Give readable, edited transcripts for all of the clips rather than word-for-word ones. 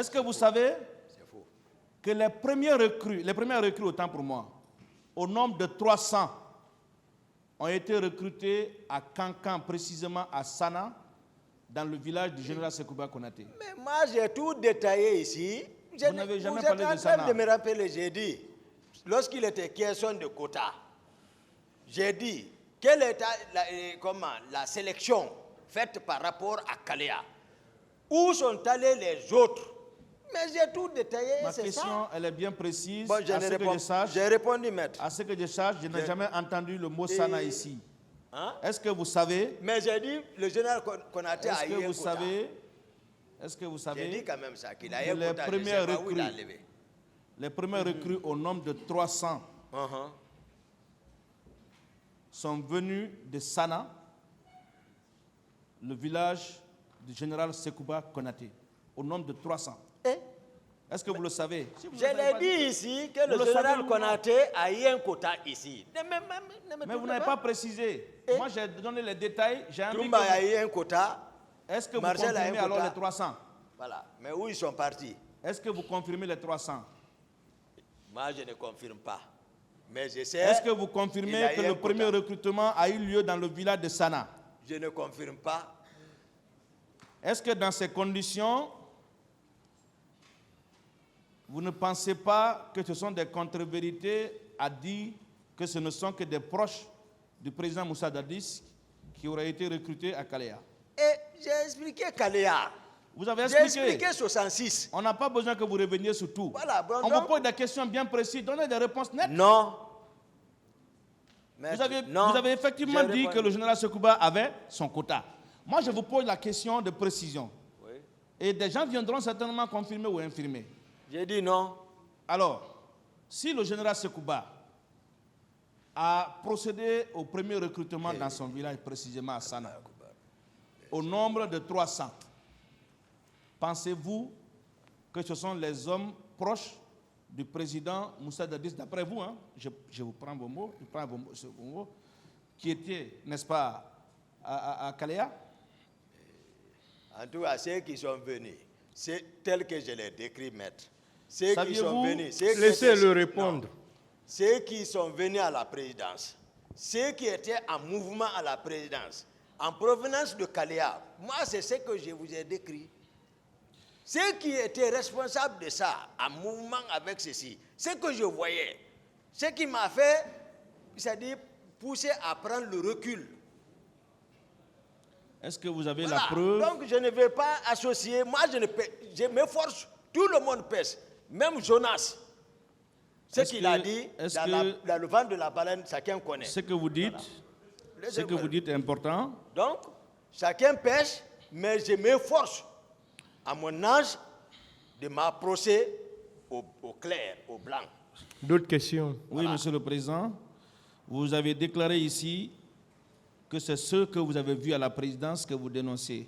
Est-ce que vous savez C'est faux. que les premières recrues autant pour moi, au nombre de 300, ont été recrutés à Kankan, précisément à Sana, dans le village du général Sekouba Konaté. Mais moi, j'ai tout détaillé ici. Vous n'avez jamais parlé de Vous êtes en Sana. train de me rappeler, j'ai dit, lorsqu'il était question de quotas, j'ai dit, quelle était la sélection faite par rapport à Kalea? Où sont allés les autres? Mais j'ai tout détaillé, Ma c'est question, ça. elle est bien précise. Bon, À ce que je sache, j'ai répondu, maître. à ce que je sache, je n'ai jamais entendu le mot Sana ici. Hein? Est-ce que vous savez? Mais j'ai dit, le général Konaté a eu un quota. Est-ce que vous J'ai savez dit quand même ça, qu'il a que un les quota, je premières sais pas où il a recrues, levé. les premières recrues au nombre de 300 sont venues de Sana, le village du général Sekouba Konaté, au nombre de 300. Est-ce que vous le savez? Si vous Je l'ai dit ici que le le général savez ou Konaté a eu un quota ici. Mais vous n'avez pas précisé. Moi, j'ai donné les détails. J'ai envie Toumba a que eu un quota. Est-ce que vous Marcel a un confirmez alors quota. les 300? Voilà. Mais où ils sont partis? Est-ce que vous confirmez les 300? Moi, je ne confirme pas. Mais je sais. Est-ce que vous il confirmez a que eu un le premier quota. recrutement a eu lieu dans le village de Sana? Je ne confirme pas. Est-ce que dans ces conditions, vous ne pensez pas que ce sont des contre-vérités à dire que ce ne sont que des proches du président Moussa Dadis qui auraient été recrutés à Kalea? Et j'ai expliqué Kalea. Vous avez J'ai expliqué. expliqué 66. On n'a pas besoin que vous reveniez sur tout. Voilà, bon, On donc- vous pose des questions bien précises, donnez des réponses nettes. Non. Vous avez effectivement dit que le général Sekouba avait son quota. Moi, je vous pose la question de précision. Oui. Et des gens viendront certainement confirmer ou infirmer. J'ai dit non. Alors, si le général Sekouba a procédé au premier recrutement dans son village, précisément à Sana, au nombre de 300, pensez-vous que ce sont les hommes proches du président Moussa Dadis, d'après vous, hein, je vous prends vos mots, qui étaient, n'est-ce pas, à Kalea? En tout cas, ceux qui sont venus, c'est tel que je l'ai décrit, maître. Ceux qui Saviez-vous- sont venus. ceux qui Laissez-le étaient- répondre. Non. Ceux qui sont venus à la présidence, ceux qui étaient en mouvement à la présidence, en provenance de Kalea, moi, c'est ce que je vous ai décrit. Ceux qui étaient responsables de ça, en mouvement avec ceci, ce que je voyais, ce qui m'a fait, c'est-à-dire pousser à prendre le recul. Est-ce que vous avez Voilà. la preuve? Donc je ne vais pas associer, moi je m'efforce, tout le monde pèse, même Jonas. Ce Est-ce qu'il que- a dit est-ce dans, que- dans le ventre de la baleine, chacun connaît. Ce que vous dites, ce que vous dites est important. Donc, chacun pêche, mais je m'efforce à mon âge de m'approcher au clair, au blanc. D'autres questions? Oui, Monsieur le Président, vous avez déclaré ici que c'est ce que vous avez vu à la présidence que vous dénoncez.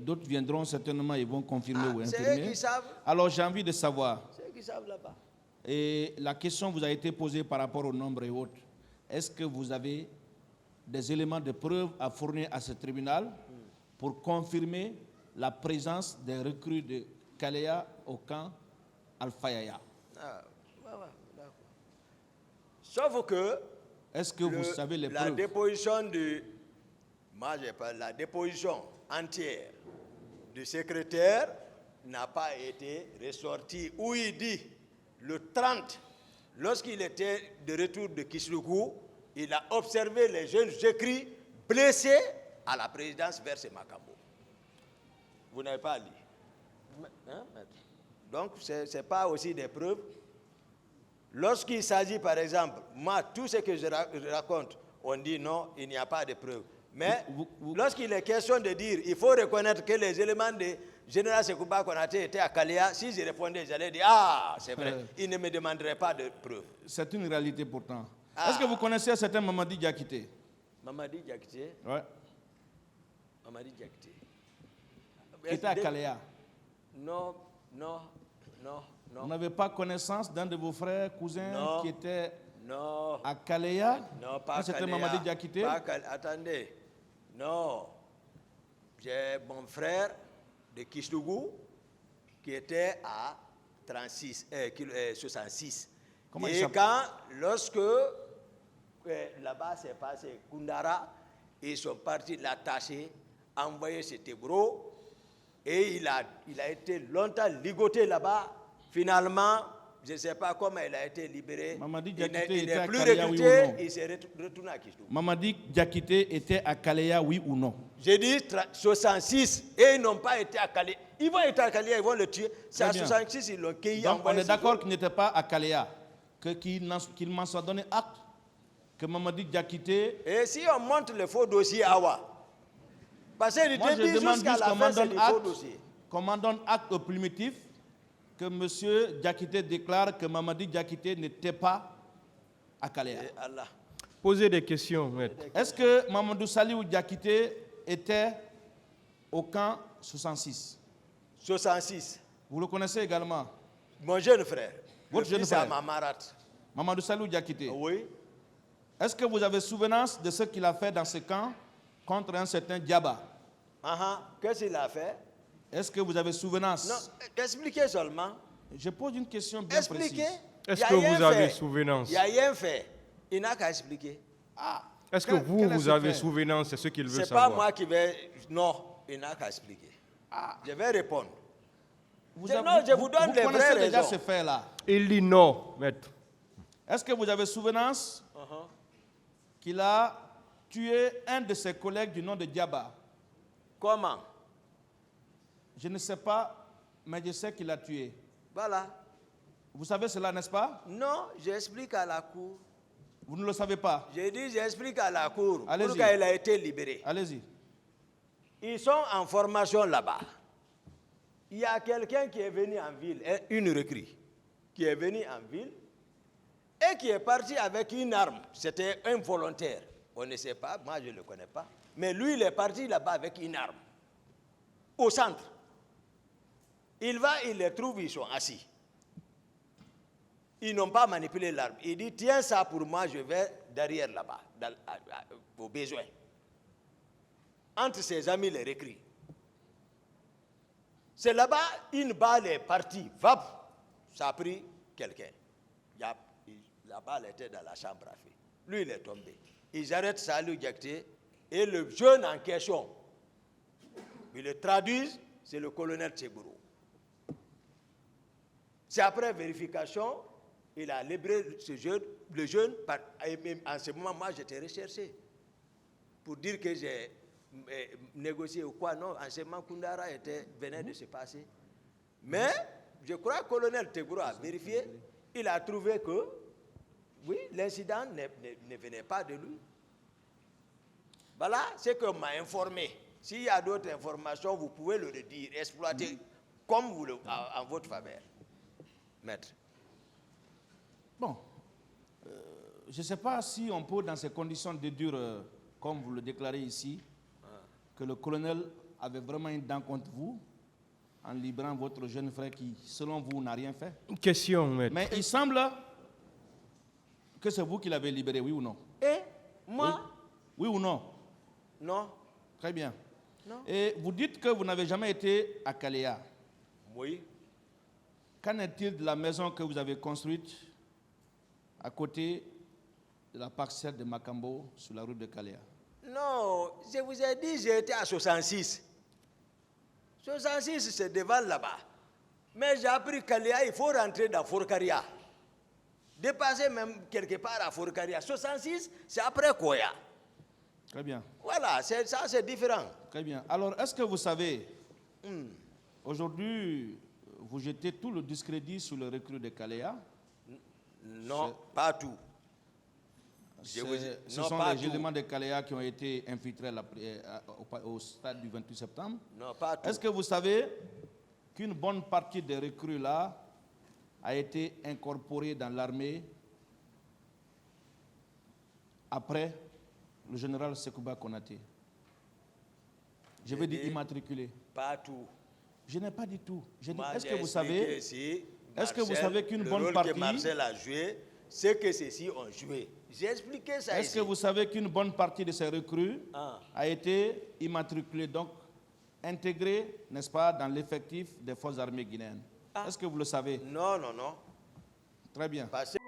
D'autres viendront certainement et vont confirmer ou C'est eux infirmer. qui savent, Alors j'ai envie de savoir, c'est eux qui savent là-bas. et la question vous a été posée par rapport au nombre et autres, est-ce que vous avez des éléments de preuve à fournir à ce tribunal pour confirmer la présence des recrues de Kalea au camp Al-Fayaya? Ah, ouais, d'accord. Sauf que Est-ce que vous savez les la preuves? déposition du, moi j'ai pas la déposition entière du secrétaire n'a pas été ressortie où il dit le 30, lorsqu'il était de retour de Kislugu, il a observé les jeunes écrits blessés à la présidence vers ces Makambo. Vous n'avez pas lu. Hein, maître? Donc ce n'est pas aussi des preuves. Lorsqu'il s'agit, par exemple, moi, tout ce que je raconte, on dit non, il n'y a pas de preuves. Mais lorsqu'il est question de dire, il faut reconnaître que les éléments de Général Sekouba Konaté étaient à Kalea, si je répondais, j'allais dire, ah, c'est vrai, il ne me demanderait pas de preuves. C'est une réalité pourtant. Ah. Est-ce que vous connaissez un certain Mamadi Diakité? Mamadi Diakité, Ouais. Mamadi Diakité. Qui était à Kalea. Non, non, non, Vous non. n'avez pas connaissance d'un de vos frères, cousins Non. qui était Non, à Kalea? non, pas Un certain Kalea. Mamadi Diakité? Attendez. Non. J'ai mon frère de Kislougou qui était à 66. Comment il Et s'appelle? lorsque là-bas c'est passé Koundara, ils sont partis l'attacher, envoyer chez Tebro, et il a été longtemps ligoté là-bas. Finalement, je ne sais pas comment il a été libéré. Mamadi Il Diakité était n'est à plus Kalea, oui ou recruté, non? il s'est retourné à Kistou. Mamadi Diakité était à Kalea, oui ou non? J'ai dit 66 et ils n'ont pas été à Calais. Ils vont être à Calais, ils vont le tuer. C'est à Très bien. 66 ils l'ont cueilli. Donc on envoyé est chez d'accord eux. qu'il n'était pas à Kalea, qu'il m'en soit donné acte que Mamadi Diakité. Et si on monte le faux dossier à Awa, parce qu'il Moi te je dit demande jusqu'à juste la fin, c'est le faux acte, dossier. qu'on m'en donne acte au primitif que M. Diakité déclare que Mamadi Diakité n'était pas à Kalea. Et Allah. Posez des questions, maître. Est-ce que Mamadou Saliou Diakité était au camp 66? 66. Vous le connaissez également? Mon jeune frère. Votre le jeune fils frère. à Mamarat. Mamadou Saliou Diakité. Oui. Est-ce que vous avez souvenance de ce qu'il a fait dans ce camp contre un certain Diaba? Qu'est-ce qu'il a fait? Est-ce que vous avez souvenance? Non, expliquez seulement. Je pose une question bien Expliquez. précise. Est-ce Il y a que rien vous avez fait. souvenance? Il n'y a rien fait. Il n'a qu'à expliquer. Ah, Est-ce que quel est vous ce avez fait? souvenance? C'est ce qu'il veut C'est savoir. pas moi qui vais. Non, il n'a qu'à expliquer. Je vais répondre. Je vous donne les vraies connaissez déjà raisons. ce fait-là. Il dit non, maître. Est-ce que vous avez souvenance qu'il a tué un de ses collègues du nom de Diaba? Comment? Je ne sais pas, mais je sais qu'il a tué. Voilà. Vous savez cela, n'est-ce pas? Non, j'explique à la cour. Vous ne le savez pas? J'ai dit, j'explique à la cour. Allez-y. Pourquoi il a été libéré. Allez-y. Ils sont en formation là-bas. Il y a quelqu'un qui est venu en ville, une recrue, qui est venu en ville et qui est parti avec une arme. C'était un volontaire. On ne sait pas, moi je ne le connais pas. Mais lui, il est parti là-bas avec une arme. Au centre. Il va, il les trouve, ils sont assis. Ils n'ont pas manipulé l'arme. Il dit, tiens ça pour moi, je vais derrière là-bas, au besoin. Entre ses amis, les recrues. C'est là-bas, une balle est partie. Vap, ça a pris quelqu'un. La balle était dans la chambre à feu. Lui, il est tombé. Ils arrêtent Saliou Diakité et le jeune en question, ils le traduisent, c'est le colonel Tchegourou. C'est après vérification, il a libéré ce jeune, le jeune. En ce moment, moi, j'étais recherché pour dire que j'ai négocié ou quoi. Non, en ce moment, Koundara venait de se passer. Mais je crois que le colonel Tchegourou a vérifié. Il a trouvé que, oui, l'incident ne venait pas de lui. Voilà ce qu'on m'a informé. S'il y a d'autres informations, vous pouvez le redire, exploiter comme vous en votre faveur. Maître. Bon, je ne sais pas si on peut, dans ces conditions, déduire, comme vous le déclarez ici, que le colonel avait vraiment une dent contre vous, en libérant votre jeune frère qui, selon vous, n'a rien fait. Une question, maître. Mais il semble que c'est vous qui l'avez libéré, oui ou non? Et moi? Oui ou non? Non. Très bien. Non. Et vous dites que vous n'avez jamais été à Kalea. Oui. Qu'en est-il de la maison que vous avez construite à côté de la parcelle de Makambo sur la route de Kalea? Non, je vous ai dit, j'ai été à 66. 66, c'est devant là-bas. Mais j'ai appris qu'Aléa, il faut rentrer dans Forcaria. Dépasser même quelque part à Forcaria. 66, c'est après Koya. Très bien. Voilà, ça c'est différent. Très bien. Alors, est-ce que vous savez, aujourd'hui, vous jetez tout le discrédit sur le recrue de Kalea? Non, pas tout. Ce non, sont pas les tout. éléments de Kalea qui ont été infiltrés au stade du 28 septembre. Non, pas tout. Est-ce que vous savez qu'une bonne partie des recrues là a été incorporée dans l'armée après le général Sekouba Konaté? Je veux dire immatriculé. Pas tout. Je n'ai pas dit tout. Moi, Est-ce j'ai que vous expliqué savez, ici, est-ce que vous Marcel, savez qu'une bonne le rôle partie, que Marcel a joué, c'est que ceux-ci ont joué. J'ai expliqué ça est-ce ici. que vous savez qu'une bonne partie de ces recrues Ah. a été immatriculée donc intégré, n'est-ce pas, dans l'effectif des forces armées guinéennes. Est-ce que vous le savez? Non, non, non. Très bien. Parce que